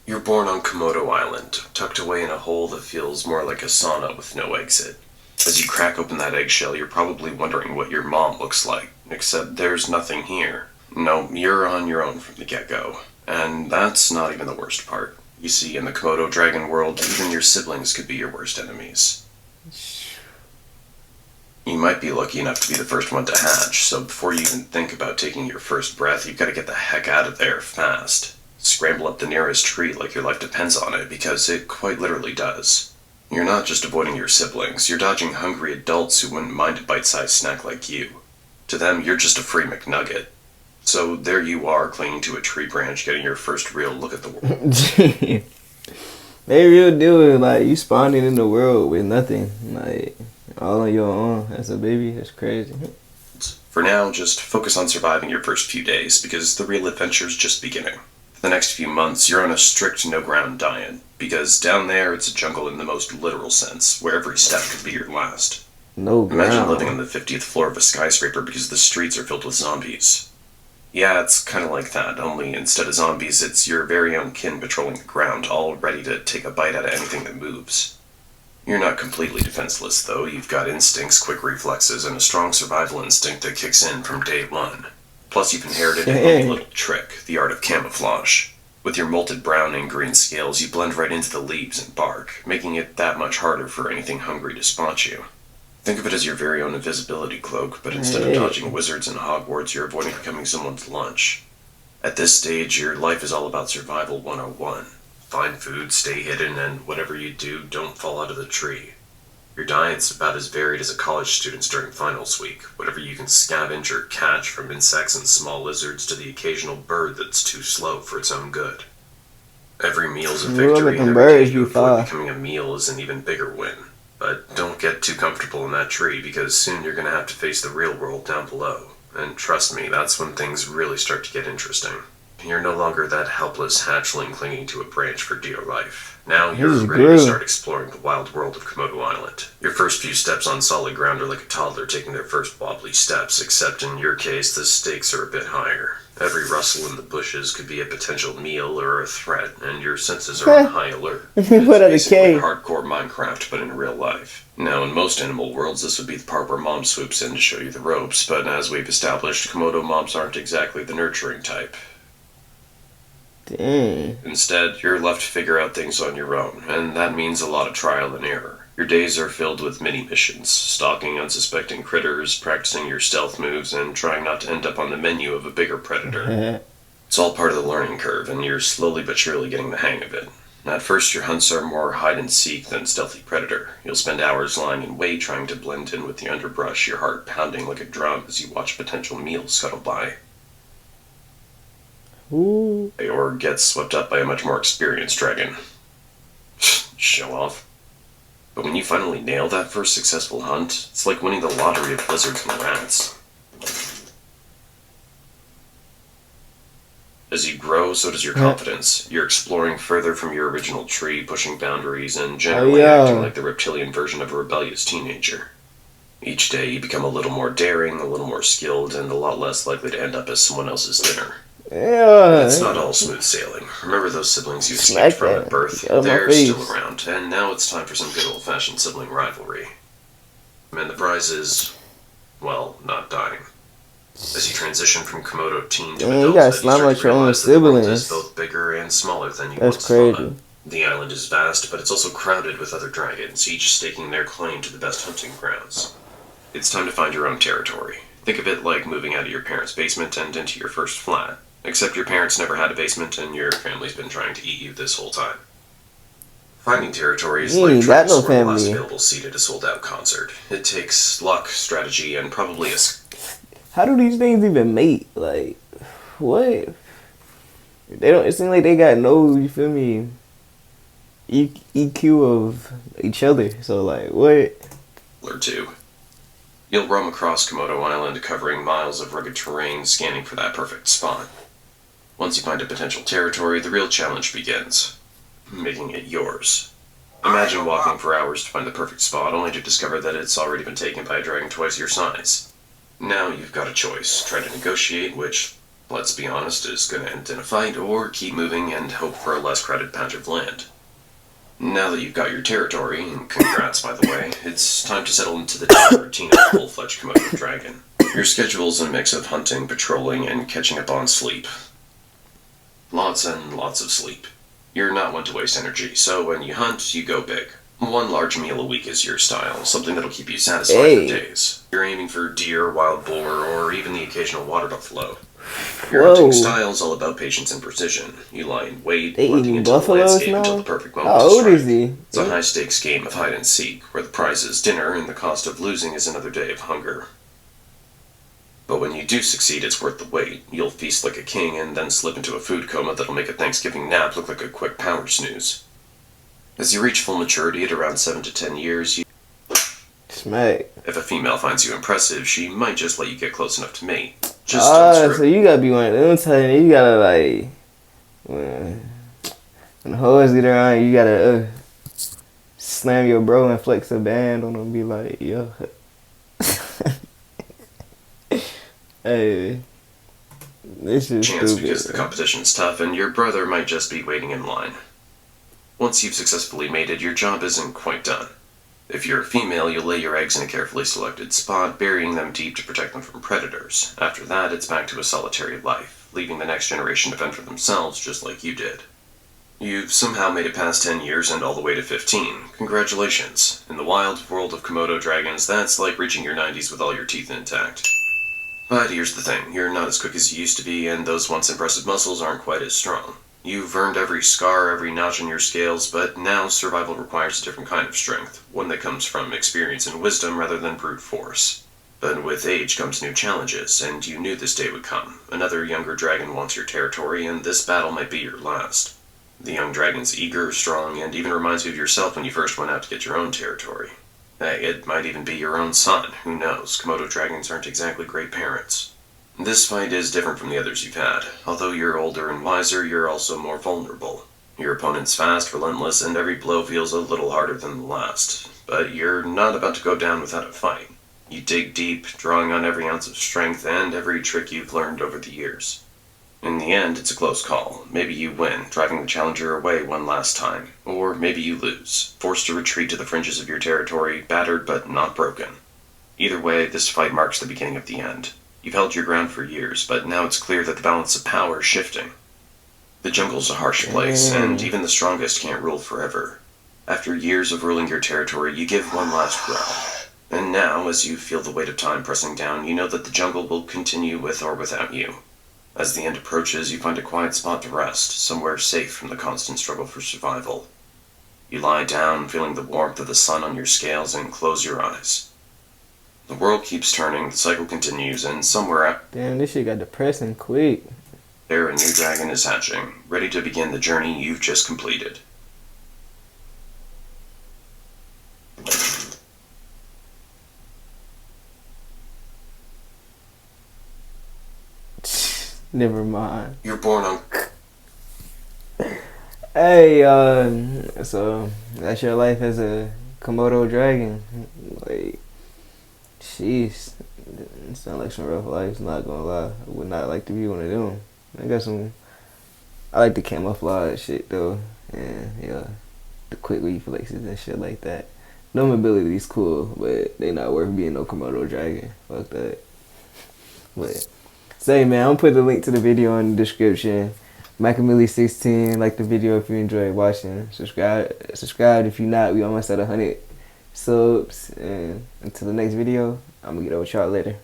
You're born on Komodo Island, tucked away in a hole that feels more like a sauna with no exit. As you crack open that eggshell, you're probably wondering what your mom looks like, except there's nothing here. No, you're on your own from the get-go. And that's not even the worst part. You see, in the Komodo Dragon world, even your siblings could be your worst enemies. You might be lucky enough to be the first one to hatch, so before you even think about taking your first breath, you've got to get the heck out of there fast. Scramble up the nearest tree like your life depends on it, because it quite literally does. You're not just avoiding your siblings, you're dodging hungry adults who wouldn't mind a bite-sized snack like you. To them, you're just a free McNugget. So there you are, clinging to a tree branch, getting your first real look at the world. They real deal with, like, you spawning in the world with nothing. Like, all on your own as a baby. That's crazy. For now, just focus on surviving your first few days, because the real adventure's just beginning. For the next few months, you're on a strict no-ground diet, because down there it's a jungle in the most literal sense, where every step could be your last. No ground. Imagine living on the 50th floor of a skyscraper because the streets are filled with zombies. Yeah, it's kind of like that, only instead of zombies, it's your very own kin patrolling the ground, all ready to take a bite out of anything that moves. You're not completely defenseless, though. You've got instincts, quick reflexes, and a strong survival instinct that kicks in from day one. Plus, you've inherited a handy little trick, the art of camouflage. With your molted brown and green scales, you blend right into the leaves and bark, making it that much harder for anything hungry to spot you. Think of it as your very own invisibility cloak, but instead of dodging wizards and Hogwarts, you're avoiding becoming someone's lunch. At this stage, your life is all about survival 101. Find food, stay hidden, and whatever you do, don't fall out of the tree. Your diet's about as varied as a college student's during finals week, whatever you can scavenge or catch, from insects and small lizards to the occasional bird that's too slow for its own good. Every meal's a victory, and every day you avoid becoming a meal is an even bigger win. But don't get too comfortable in that tree, because soon you're gonna have to face the real world down below. And trust me, that's when things really start to get interesting. You're no longer that helpless hatchling clinging to a branch for dear life. Now you're ready to start exploring the wild world of Komodo Island. Your first few steps on solid ground are like a toddler taking their first wobbly steps, except in your case, the stakes are a bit higher. Every rustle in the bushes could be a potential meal or a threat, and your senses are on high alert. It's basically hardcore Minecraft, but in real life. Now, in most animal worlds, this would be the part where mom swoops in to show you the ropes, but as we've established, Komodo moms aren't exactly the nurturing type. Dang. Instead, you're left to figure out things on your own, and that means a lot of trial and error. Your days are filled with mini-missions, stalking unsuspecting critters, practicing your stealth moves, and trying not to end up on the menu of a bigger predator. It's all part of the learning curve, and you're slowly but surely getting the hang of it. At first, your hunts are more hide-and-seek than stealthy predator. You'll spend hours lying in wait trying to blend in with the underbrush, your heart pounding like a drum as you watch potential meals scuttle by. Ooh. Or gets swept up by a much more experienced dragon. Show off. But when you finally nail that first successful hunt, it's like winning the lottery of lizards and rats. As you grow, so does your confidence. You're exploring further from your original tree, pushing boundaries, and generally acting like the reptilian version of a rebellious teenager. Each day you become a little more daring, a little more skilled, and a lot less likely to end up as someone else's dinner. Yeah. It's not all smooth sailing. Remember those siblings you escaped from at birth? They're still around, and now it's time for some good old-fashioned sibling rivalry. And the prize is, well, not dying. As you transition from Komodo teen to adulthood, you start to realize that the world is both bigger and smaller than you once thought. The island is vast, but it's also crowded with other dragons, each staking their claim to the best hunting grounds. It's time to find your own territory. Think of it like moving out of your parents' basement and into your first flat. Except your parents never had a basement and your family's been trying to eat you this whole time. Finding territory is like trying to score the last available seat at a sold-out concert. It takes luck, strategy, and probably a... How do these things even mate? Like, what? They don't... It seems like they got no, you feel me, EQ of each other. So, like, what? Or two. You'll roam across Komodo Island, covering miles of rugged terrain, scanning for that perfect spot. Once you find a potential territory, the real challenge begins. Making it yours. Imagine walking for hours to find the perfect spot, only to discover that it's already been taken by a dragon twice your size. Now you've got a choice. Try to negotiate, which, let's be honest, is going to end in a fight or keep moving and hope for a less crowded patch of land. Now that you've got your territory, and congrats by the way, it's time to settle into the daily routine of a full-fledged Komodo Dragon. Your schedule's a mix of hunting, patrolling, and catching up on sleep. Lots and lots of sleep. You're not one to waste energy, so when you hunt, you go big. One large meal a week is your style, something that'll keep you satisfied for days. You're aiming for deer, wild boar, or even the occasional water buffalo. Your hunting style's all about patience and precision. You lie in wait, looking into the landscape until the perfect moment to strike. How old is he? It's a high-stakes game of hide and seek, where the prize is dinner and the cost of losing is another day of hunger. But when you do succeed, it's worth the wait. You'll feast like a king and then slip into a food coma that'll make a Thanksgiving nap look like a quick power snooze. As you reach full maturity at around 7 to 10 years, Smack. If a female finds you impressive, she might just let you get close enough to mate. Just don't so you gotta be one of them telling you gotta like when the hoes get around, you gotta slam your bro and flex a band on him and be like, yo. Hey, this is chance stupid. Because the competition's tough and your brother might just be waiting in line. Once you've successfully mated, your job isn't quite done. If you're a female, you'll lay your eggs in a carefully selected spot, burying them deep to protect them from predators. After that, it's back to a solitary life, leaving the next generation to fend for themselves just like you did. You've somehow made it past 10 years and all the way to 15. Congratulations. In the wild world of Komodo dragons, that's like reaching your 90s with all your teeth intact. But here's the thing, you're not as quick as you used to be, and those once impressive muscles aren't quite as strong. You've earned every scar, every notch on your scales, but now survival requires a different kind of strength, one that comes from experience and wisdom rather than brute force. But with age comes new challenges, and you knew this day would come. Another younger dragon wants your territory, and this battle might be your last. The young dragon's eager, strong, and even reminds you of yourself when you first went out to get your own territory. Hey, it might even be your own son, who knows? Komodo dragons aren't exactly great parents. This fight is different from the others you've had. Although you're older and wiser, you're also more vulnerable. Your opponent's fast, relentless, and every blow feels a little harder than the last. But you're not about to go down without a fight. You dig deep, drawing on every ounce of strength and every trick you've learned over the years. In the end, it's a close call. Maybe you win, driving the challenger away one last time. Or maybe you lose, forced to retreat to the fringes of your territory, battered but not broken. Either way, this fight marks the beginning of the end. You've held your ground for years, but now it's clear that the balance of power is shifting. The jungle's a harsh place, and even the strongest can't rule forever. After years of ruling your territory, you give one last growl. And now, as you feel the weight of time pressing down, you know that the jungle will continue with or without you. As the end approaches, you find a quiet spot to rest, somewhere safe from the constant struggle for survival. You lie down, feeling the warmth of the sun on your scales, and close your eyes. The world keeps turning, the cycle continues, and somewhere out Damn, this shit got depressing quick. there a new dragon is hatching, ready to begin the journey you've just completed. Never mind. You're born on... Hey, so that's your life as a Komodo dragon. Like, jeez, it sounds like some rough life. Not gonna lie, I would not like to be one of them. I like the camouflage shit though, and yeah, the quick reflexes and shit like that. No mobility is cool, but they not worth being no Komodo dragon. Fuck that. But say man, I'm gonna put the link to the video in the description. MackaMilly16, like the video if you enjoyed watching. Subscribe if you're not. We almost at 100 subs. And until the next video, I'm gonna get over with y'all later.